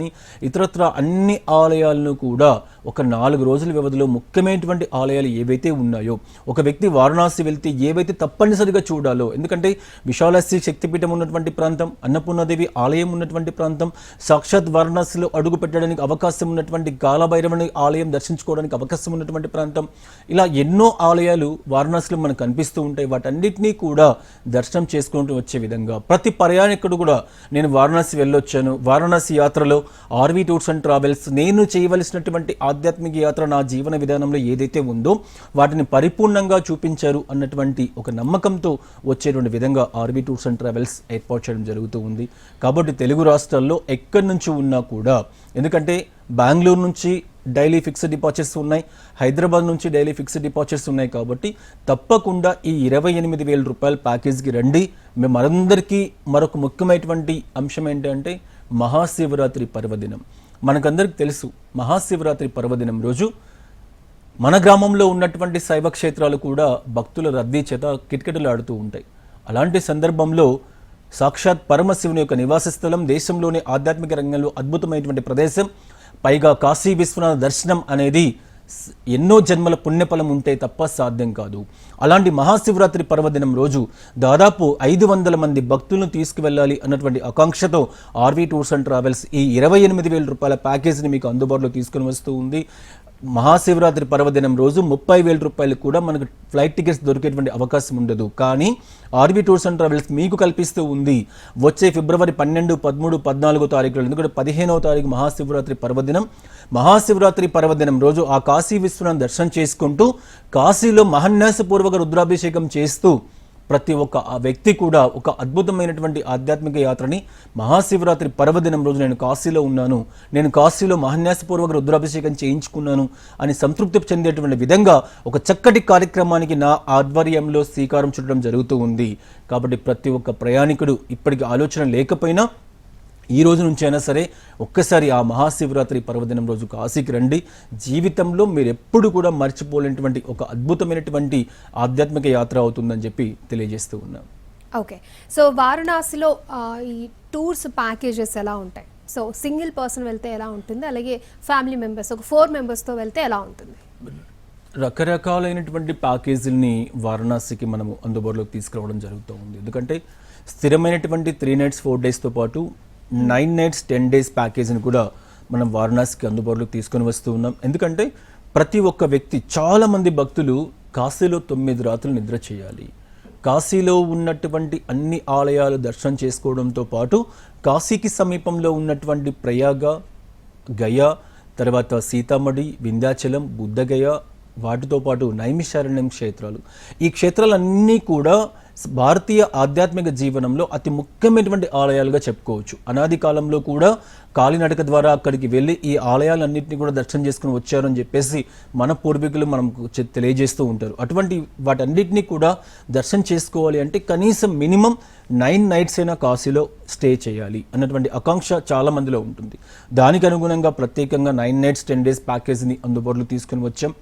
ఇతరత్ర అన్ని ఆలయాలను కూడా ఒక 4 రోజుల వ్యవధిలో ముఖ్యమైనటువంటి ఆలయాలు ఏవైతే ఉన్నాయో, ఒక వ్యక్తి వారణాసి వెళ్తే ఏవైతే తప్పనిసరిగా చూడాలో, ఎందుకంటే విశాలాక్షి శక్తిపీఠం ఉన్నటువంటి ప్రాంతం, అన్నపూర్ణాదేవి ఆలయం ఉన్నటువంటి ప్రాంతం, సాక్షాత్ వారణాసిలో అడుగు పెట్టడానికి అవకాశం ఉన్నటువంటి కాలభైరవుని ఆలయం దర్శించుకోవడానికి అవకాశం ఉన్నటువంటి ప్రాంతం, ఇలా ఎన్నో ఆలయాలు వారణాసిలో మనకు కనిపిస్తూ ఉంటాయి. వాటన్నిటినీ కూడా దర్శనం చేసుకుంటూ వచ్చే విధంగా ప్రతి ప్రయాణికుడు కూడా నేను వారణాసి వెళ్ళొచ్చాను, వారణాసి యాత్రలో ఆర్వి టూర్స్ అండ్ ట్రావెల్స్ నేను చేయవలసినటువంటి ఆధ్యాత్మిక యాత్ర నా జీవన విధానంలో ఏదైతే ఉందో వాటిని పరిపూర్ణంగా చూపించారు అన్నటువంటి ఒక నమ్మకంతో వచ్చేటువంటి విధంగా ఆర్వి టూర్స్ అండ్ ట్రావెల్స్ ఏర్పాటు చేయడం జరుగుతూ ఉంది. కాబట్టి తెలుగు రాష్ట్రాల్లో ఎక్కడి నుంచి ఉన్నా కూడా, ఎందుకంటే బెంగళూరు నుంచి డైలీ ఫిక్స్డ్ డిపాజిట్స్ ఉన్నాయి, హైదరాబాద్ నుంచి డైలీ ఫిక్స్డ్ డిపాజిట్స్ ఉన్నాయి. కాబట్టి తప్పకుండా ఈ 28,000 రూపాయల ప్యాకేజ్కి రండి. మనందరికీ మరొక ముఖ్యమైనటువంటి అంశం ఏంటంటే మహాశివరాత్రి పర్వదినం. మనకందరికి తెలుసు మహాశివరాత్రి పర్వదినం రోజు మన గ్రామంలో ఉన్నటువంటి శైవ క్షేత్రాలు కూడా భక్తుల రద్దీ చేత కిటకిటలాడుతూ ఉంటాయి. అలాంటి సందర్భంలో సాక్షాత్ పరమశివుని యొక్క నివాస స్థలం, దేశంలోని ఆధ్యాత్మిక రంగంలో అద్భుతమైనటువంటి ప్రదేశం, పైగా కాశీ విశ్వనాథ దర్శనం అనేది ఎన్నో జన్మల పుణ్యఫలం ఉంటే తప్ప సాధ్యం కాదు. అలాంటి మహాశివరాత్రి పర్వదినం రోజు దాదాపు 500 మంది భక్తులను తీసుకువెళ్ళాలి అన్నటువంటి ఆకాంక్షతో ఆర్వీ టూర్స్ అండ్ ట్రావెల్స్ ఈ 28,000 రూపాయల ప్యాకేజీని మీకు అందుబాటులో తీసుకుని వస్తూ ఉంది. మహాశివరాత్రి పర్వదినం రోజు 30,000 రూపాయలు కూడా మనకు ఫ్లైట్ టికెట్స్ దొరికేటువంటి అవకాశం ఉండదు. కానీ ఆర్వీ టూర్స్ అండ్ ట్రావెల్స్ మీకు కల్పిస్తూ ఉంది వచ్చే ఫిబ్రవరి 12, 13, 14 తారీఖులు, ఎందుకంటే 15వ తారీఖు మహాశివరాత్రి పర్వదినం. మహాశివరాత్రి పర్వదినం రోజు ఆ కాశీ విశ్వనాథ్ దర్శనం చేసుకుంటూ కాశీలో మహన్యాసపూర్వక రుద్రాభిషేకం చేస్తూ ప్రతి ఒక్క వ్యక్తి కూడా ఒక అద్భుతమైనటువంటి ఆధ్యాత్మిక యాత్రని మహాశివరాత్రి పర్వదినం రోజు నేను కాశీలో ఉన్నాను, నేను కాశీలో మహన్యాసపూర్వక రుద్రాభిషేకం చేయించుకున్నాను అని సంతృప్తి చెందేటువంటి విధంగా ఒక చక్కటి కార్యక్రమానికి నా ఆధ్వర్యంలో శ్రీకారం చుట్టడం జరుగుతూ ఉంది. కాబట్టి ప్రతి ఒక్క ప్రయాణికుడు ఇప్పటికి ఆలోచన లేకపోయినా ఈ రోజు నుంచి అయినా సరే ఒక్కసారి ఆ మహాశివరాత్రి పర్వదినం రోజు కాశీకి రండి. జీవితంలో మీరు ఎప్పుడు కూడా మర్చిపోలేనటువంటి ఒక అద్భుతమైనటువంటి ఆధ్యాత్మిక యాత్ర అవుతుందని చెప్పి తెలియజేస్తూ ఉన్నాం. ఓకే, సో వారణాసిలో ఈ టూర్స్ ప్యాకేజెస్ ఎలా ఉంటాయి? సో సింగిల్ పర్సన్ వెళ్తే ఎలా ఉంటుంది, అలాగే ఫ్యామిలీ మెంబర్స్ ఒక 4 మెంబర్స్తో వెళ్తే ఎలా ఉంటుంది? రకరకాలైనటువంటి ప్యాకేజీల్ని వారణాసికి మనము అందుబాటులోకి తీసుకురావడం జరుగుతూ ఉంది. ఎందుకంటే స్థిరమైనటువంటి 3 nights 4 daysతో పాటు 9 nights 10 days ప్యాకేజీని కూడా మనం వారణాసికి అందుబాటులోకి తీసుకొని వస్తూ ఉన్నాం. ఎందుకంటే ప్రతి ఒక్క వ్యక్తి, చాలామంది భక్తులు కాశీలో 9 రాత్రులు నిద్ర చేయాలి, కాశీలో ఉన్నటువంటి అన్ని ఆలయాలు దర్శనం చేసుకోవడంతో పాటు కాశీకి సమీపంలో ఉన్నటువంటి ప్రయాగ, గయా, తర్వాత సీతామఢి, వింధ్యాచలం, బుద్ధగయ, వాటితో పాటు నైమిషారణ్యం క్షేత్రాలు, ఈ క్షేత్రాలన్నీ కూడా భారతీయ ఆధ్యాత్మిక జీవనంలో అతి ముఖ్యమైనటువంటి ఆలయాలుగా చెప్పుకోవచ్చు. అనాది కాలంలో కూడా కాలినడక ద్వారా అక్కడికి వెళ్ళి ఈ ఆలయాలన్నింటినీ కూడా దర్శనం చేసుకుని వచ్చారు అని చెప్పేసి మన పూర్వీకులు మనకు తెలియజేస్తూ ఉంటారు. అటువంటి వాటన్నిటినీ కూడా దర్శనం చేసుకోవాలి అంటే కనీసం మినిమం 9 nights అయినా కాశీలో స్టే చేయాలి అన్నటువంటి ఆకాంక్ష చాలా మందిలో ఉంటుంది. దానికి అనుగుణంగా ప్రత్యేకంగా 9 nights 10 days ప్యాకేజీని అందుబాటులో తీసుకుని వచ్చాం.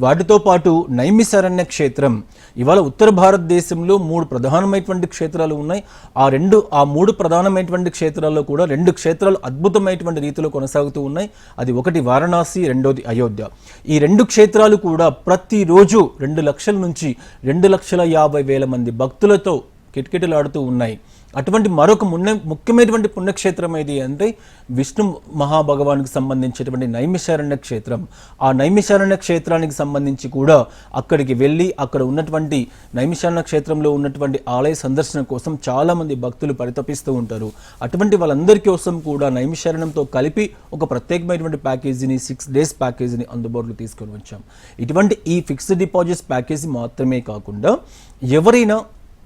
వాటితో పాటు నైమిషారణ్య క్షేత్రం, ఇవాళ ఉత్తర భారతదేశంలో 3 ప్రధానమైనటువంటి క్షేత్రాలు ఉన్నాయి. ఆ 3 ప్రధానమైనటువంటి క్షేత్రాల్లో కూడా 2 క్షేత్రాలు అద్భుతమైనటువంటి రీతిలో కొనసాగుతూ ఉన్నాయి. అది ఒకటి వారణాసి, రెండోది అయోధ్య. ఈ 2 క్షేత్రాలు కూడా ప్రతిరోజు 2 లక్షల నుంచి 2,50,000 మంది భక్తులతో కిటకిటలాడుతూ ఉన్నాయి. అటువంటి మరొక ముఖ్యమైనటువంటి పుణ్యక్షేత్రం ఏది అంటే విష్ణు మహాభగవానికి సంబంధించినటువంటి నైమిషారణ్య క్షేత్రం. ఆ నైమిషారణ్య క్షేత్రానికి సంబంధించి కూడా అక్కడికి వెళ్ళి అక్కడ ఉన్నటువంటి నైమిషారణ్య క్షేత్రంలో ఉన్నటువంటి ఆలయ సందర్శన కోసం చాలామంది భక్తులు పరితపిస్తూ ఉంటారు. అటువంటి వాళ్ళందరి కోసం కూడా నైమిషారణ్యంతో కలిపి ఒక ప్రత్యేకమైనటువంటి ప్యాకేజీని 6 days ప్యాకేజీని అందుబాటులో తీసుకొని వచ్చాం. ఇటువంటి ఈ ఫిక్స్డ్ డిపాజిట్స్ ప్యాకేజీ మాత్రమే కాకుండా ఎవరైనా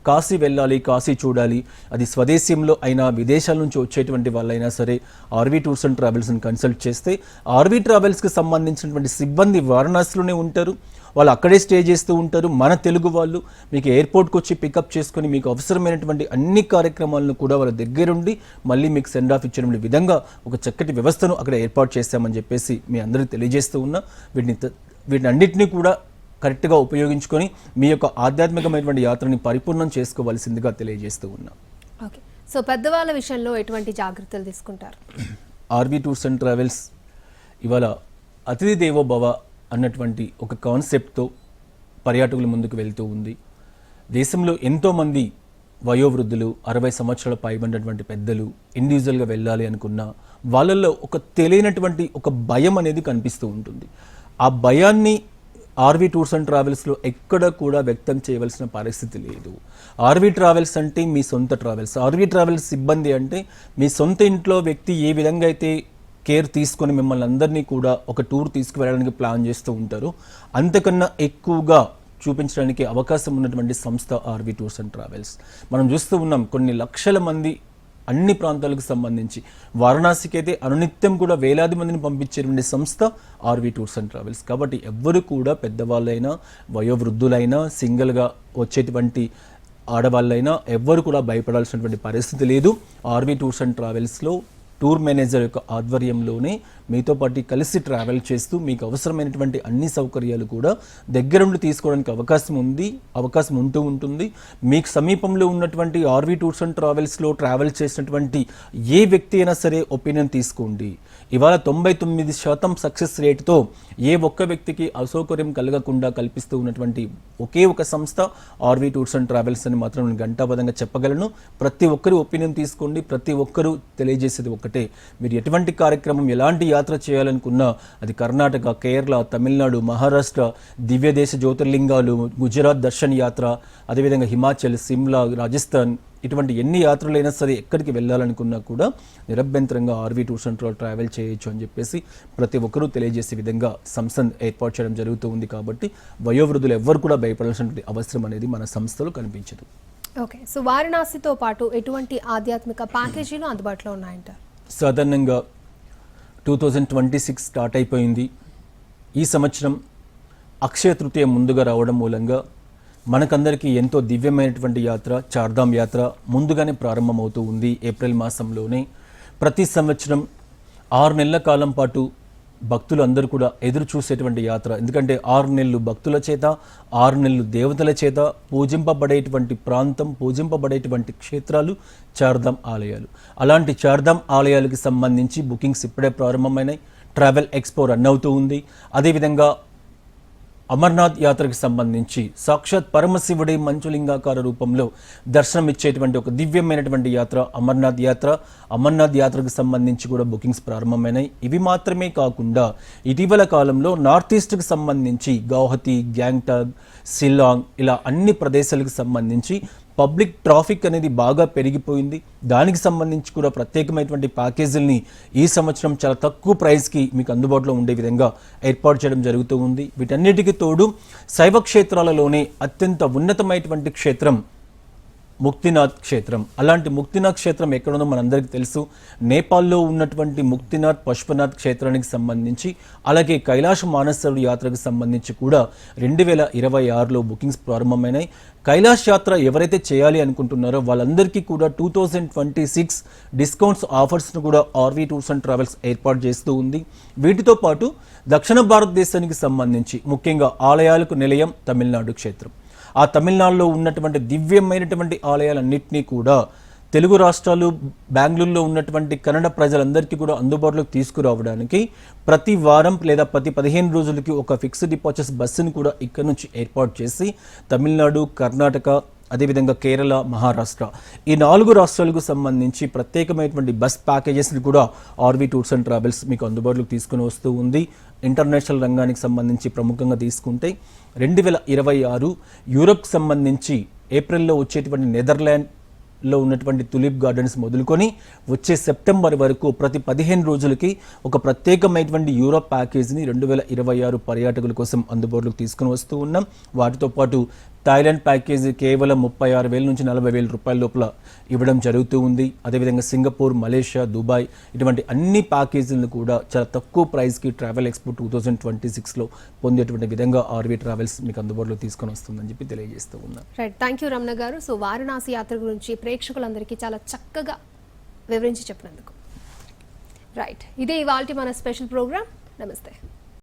కాశీ వెళ్ళాలి, కాశీ చూడాలి, అది స్వదేశంలో అయినా విదేశాల నుంచి వచ్చేటువంటి వాళ్ళైనా సరే ఆర్వీ టూర్స్ అండ్ ట్రావెల్స్ని కన్సల్ట్ చేస్తే ఆర్వీ ట్రావెల్స్కి సంబంధించినటువంటి సిబ్బంది వారణాసిలోనే ఉంటారు. వాళ్ళు అక్కడే స్టే చేస్తూ ఉంటారు. మన తెలుగు వాళ్ళు మీకు ఎయిర్పోర్ట్కి వచ్చి పికప్ చేసుకొని మీకు అవసరమైనటువంటి అన్ని కార్యక్రమాలను కూడా వాళ్ళ దగ్గరుండి మళ్ళీ మీకు సెండ్ ఆఫ్ ఇచ్చేటువంటి విధంగా ఒక చక్కటి వ్యవస్థను అక్కడ ఏర్పాటు చేస్తామని చెప్పేసి మీ అందరికీ తెలియజేస్తూ ఉన్నా. వీటిని అన్నింటినీ కూడా కరెక్ట్గా ఉపయోగించుకొని మీ యొక్క ఆధ్యాత్మికమైనటువంటి యాత్రని పరిపూర్ణం చేసుకోవాల్సిందిగా తెలియజేస్తూ ఉన్నాం. ఓకే, సో పెద్దవాళ్ళ విషయంలో ఎటువంటి జాగ్రత్తలు తీసుకుంటారు? ఆర్వీ టూర్స్ అండ్ ట్రావెల్స్ ఇవాళ అతిథి దేవో భవ అన్నటువంటి ఒక కాన్సెప్ట్తో పర్యాటకుల ముందుకు వెళ్తూ ఉంది. దేశంలో ఎంతోమంది వయోవృద్ధులు, 60 సంవత్సరాల పైబడినటువంటి పెద్దలు ఇండివిజువల్గా వెళ్ళాలి అనుకున్న వాళ్ళల్లో ఒక తెలియనటువంటి ఒక భయం అనేది కనిపిస్తూ ఉంటుంది. ఆ భయాన్ని ఆర్వీ టూర్స్ అండ్ ట్రావెల్స్లో ఎక్కడ కూడా వ్యక్తం చేయవలసిన పరిస్థితి లేదు. ఆర్వీ ట్రావెల్స్ అంటే మీ సొంత ట్రావెల్స్. ఆర్వీ ట్రావెల్స్ సిబ్బంది అంటే మీ సొంత ఇంట్లో వ్యక్తి ఏ విధంగా అయితే కేర్ తీసుకొని మిమ్మల్ని అందరినీ కూడా ఒక టూర్ తీసుకువెళ్ళడానికి ప్లాన్ చేస్తూ ఉంటారు, అంతకన్నా ఎక్కువగా చూపించడానికి అవకాశం ఉన్నటువంటి సంస్థ ఆర్వీ టూర్స్ అండ్ ట్రావెల్స్. మనం చూస్తూ ఉన్నాం కొన్ని లక్షల మంది అన్ని ప్రాంతాలకు సంబంధించి వారణాసికి అయితే అనునిత్యం కూడా వేలాది మందిని పంపించేటువంటి సంస్థ ఆర్వీ టూర్స్ అండ్ ట్రావెల్స్. కాబట్టి ఎవ్వరు కూడా పెద్దవాళ్ళైనా వయోవృద్ధులైనా సింగిల్గా వచ్చేటువంటి ఆడవాళ్ళైనా ఎవ్వరు కూడా భయపడాల్సినటువంటి పరిస్థితి లేదు. ఆర్వీ టూర్స్ అండ్ ట్రావెల్స్లో టూర్ మేనేజర్ యొక్క ఆధ్వర్యంలోనే మీతో పాటు కలిసి ట్రావెల్ చేస్తూ మీకు అవసరమైనటువంటి అన్ని సౌకర్యాలు కూడా దగ్గరుండి తీసుకోవడానికి అవకాశం ఉంటూ ఉంటుంది. మీకు సమీపంలో ఉన్నటువంటి ఆర్వీ టూర్స్ అండ్ ట్రావెల్స్లో ట్రావెల్ చేసినటువంటి ఏ వ్యక్తి అయినా సరే ఒపీనియన్ తీసుకోండి. ఇవాళ 99% సక్సెస్ రేట్తో ఏ ఒక్క వ్యక్తికి అసౌకర్యం కలగకుండా కల్పిస్తూ ఉన్నటువంటి ఒకే ఒక సంస్థ ఆర్వీ టూర్స్ అండ్ ట్రావెల్స్ అని మాత్రం నేను ఘంటాబద్ధంగా చెప్పగలను. ప్రతి ఒక్కరు ఒపీనియన్ తీసుకోండి. ప్రతి ఒక్కరూ తెలియజేసేది ఒకటే, మీరు ఎటువంటి కార్యక్రమం ఎలాంటి యాత్ర చేయాలనుకున్నా అది కర్ణాటక, కేరళ, తమిళనాడు, మహారాష్ట్ర, దివ్యదేశ జ్యోతిర్లింగాలు, గుజరాత్ దర్శన్ యాత్ర, అదేవిధంగా హిమాచల్, సిమ్లా, రాజస్థాన్, ఇటువంటి ఎన్ని యాత్రలైనా సరే ఎక్కడికి వెళ్ళాలనుకున్నా కూడా నిరభ్యంతరంగా ఆర్వీ టూర్స్ అండ్ ట్రావెల్ చేయొచ్చు అని చెప్పేసి ప్రతి ఒక్కరూ తెలియజేసే విధంగా సంస్థను ఏర్పాటు చేయడం జరుగుతూ ఉంది. కాబట్టి వయోవృద్ధులు ఎవ్వరు కూడా భయపడాల్సిన అవసరం అనేది మన సంస్థలో కనిపించదు. ఓకే, సో వారణాసితో పాటు ఎటువంటి ఆధ్యాత్మిక ప్యాకేజీలు అందుబాటులో ఉన్నాయంట? సాధారణంగా 2026 స్టార్ట్ అయిపోయింది. ఈ సంవత్సరం అక్షయ తృతీయ ముందుగా రావడం మూలంగా మనకందరికీ ఎంతో దివ్యమైనటువంటి యాత్ర, చార్ధామ్ యాత్ర ముందుగానే ప్రారంభమవుతూ ఉంది. ఏప్రిల్ మాసంలోనే ప్రతి సంవత్సరం 6 నెలల కాలం పాటు భక్తులు అందరూ కూడా ఎదురు చూసేటువంటి యాత్ర. ఎందుకంటే 6 నెలలు భక్తుల చేత, 6 నెలలు దేవతల చేత పూజింపబడేటువంటి ప్రాంతం, పూజింపబడేటువంటి క్షేత్రాలు చార్ధామ్ ఆలయాలు. అలాంటి చార్ధామ్ ఆలయాలకు సంబంధించి బుకింగ్స్ ఇప్పుడే ప్రారంభమైనాయి. ట్రావెల్ ఎక్స్పో రన్ అవుతూ ఉంది. అదేవిధంగా అమర్నాథ్ యాత్రకు సంబంధించి సాక్షాత్ పరమశివుడి మంచులింగాకార రూపంలో దర్శనం ఇచ్చేటువంటి ఒక దివ్యమైనటువంటి యాత్ర అమర్నాథ్ యాత్ర. అమర్నాథ్ యాత్రకు సంబంధించి కూడా బుకింగ్స్ ప్రారంభమైనాయి. ఇవి మాత్రమే కాకుండా ఇటీవల కాలంలో నార్త్ ఈస్ట్కి సంబంధించి గౌహతి, గ్యాంగ్టాక్, షిల్లాంగ్ ఇలా అన్ని ప్రదేశాలకు సంబంధించి పబ్లిక్ ట్రాఫిక్ అనేది బాగా పెరిగిపోయింది. దానికి సంబంధించి కూడా ప్రత్యేకమైనటువంటి ప్యాకేజీల్ని ఈ సంవత్సరం చాలా తక్కువ ప్రైస్కి మీకు అందుబాటులో ఉండే విధంగా ఏర్పాటు చేయడం జరుగుతూ ఉంది. వీటన్నిటికీ తోడు శైవ క్షేత్రాలలోనే అత్యంత ఉన్నతమైనటువంటి క్షేత్రం ముక్తినాథ్ క్షేత్రం. అలాంటి ముక్తినాథ్ క్షేత్రం ఎక్కడుందో మనందరికీ తెలుసు. నేపాల్లో ఉన్నటువంటి ముక్తినాథ్, పశుపనాథ్ క్షేత్రానికి సంబంధించి, అలాగే కైలాస మానసరుడు యాత్రకు సంబంధించి కూడా 2026లో బుకింగ్స్ ప్రారంభమైనాయి. కైలాష్ యాత్ర ఎవరైతే చేయాలి అనుకుంటున్నారో వాళ్ళందరికీ కూడా 2026 డిస్కౌంట్స్ ఆఫర్స్ను కూడా ఆర్వీ టూర్స్ అండ్ ట్రావెల్స్ ఏర్పాటు చేస్తూ ఉంది. వీటితో పాటు దక్షిణ భారతదేశానికి సంబంధించి ముఖ్యంగా ఆలయాలకు నిలయం తమిళనాడు క్షేత్రం. ఆ తమిళనాడులో ఉన్నటువంటి దివ్యమైనటువంటి ఆలయాలన్నింటినీ కూడా తెలుగు రాష్ట్రాలు, బెంగళూరులో ఉన్నటువంటి కన్నడ ప్రజలందరికీ కూడా అందుబాటులోకి తీసుకురావడానికి ప్రతి వారం లేదా ప్రతి 15 రోజులకి ఒక ఫిక్స్డ్ డిపార్చర్స్ బస్సును కూడా ఇక్కడ నుంచి ఏర్పాటు చేసి తమిళనాడు, కర్ణాటక, అదేవిధంగా కేరళ, మహారాష్ట్ర ఈ 4 రాష్ట్రాలకు సంబంధించి ప్రత్యేకమైనటువంటి బస్ ప్యాకేజెస్ని కూడా ఆర్వీ టూర్స్ అండ్ ట్రావెల్స్ మీకు అందుబాటులోకి తీసుకుని వస్తూ ఉంది. ఇంటర్నేషనల్ రంగానికి సంబంధించి ప్రముఖంగా తీసుకుంటే 2026 యూరప్కి సంబంధించి ఏప్రిల్లో వచ్చేటువంటి నెదర్లాండ్లో ఉన్నటువంటి తులిప్ గార్డెన్స్ మొదలుకొని వచ్చే సెప్టెంబర్ వరకు ప్రతి 15 రోజులకి ఒక ప్రత్యేకమైనటువంటి యూరప్ ప్యాకేజీని 2026 పర్యాటకుల కోసం అందుబాటులోకి తీసుకుని వస్తూ ఉన్నాం. వాటితో పాటు థాయిలాండ్ ప్యాకేజీ కేవలం 36,000 నుంచి 40,000 రూపాయల లోపల ఇవ్వడం జరుగుతూ ఉంది. అదేవిధంగా సింగపూర్, మలేషియా, దుబాయ్ ఇటువంటి అన్ని ప్యాకేజీలను కూడా చాలా తక్కువ ప్రైస్కి ట్రావెల్ ఎక్స్పో 2026లో పొందేటువంటి విధంగా ఆర్వీ ట్రావెల్స్ మీకు అందుబాటులో తీసుకొని వస్తుందని చెప్పి తెలియజేస్తూ ఉన్నాం. రైట్, థ్యాంక్ యూ రమణ గారు. సో వారణాసి యాత్ర గురించి ప్రేక్షకులందరికీ చాలా చక్కగా వివరించి చెప్పినందుకు. రైట్, ఇదే ఇవాల్టి మన స్పెషల్ ప్రోగ్రామ్. నమస్తే.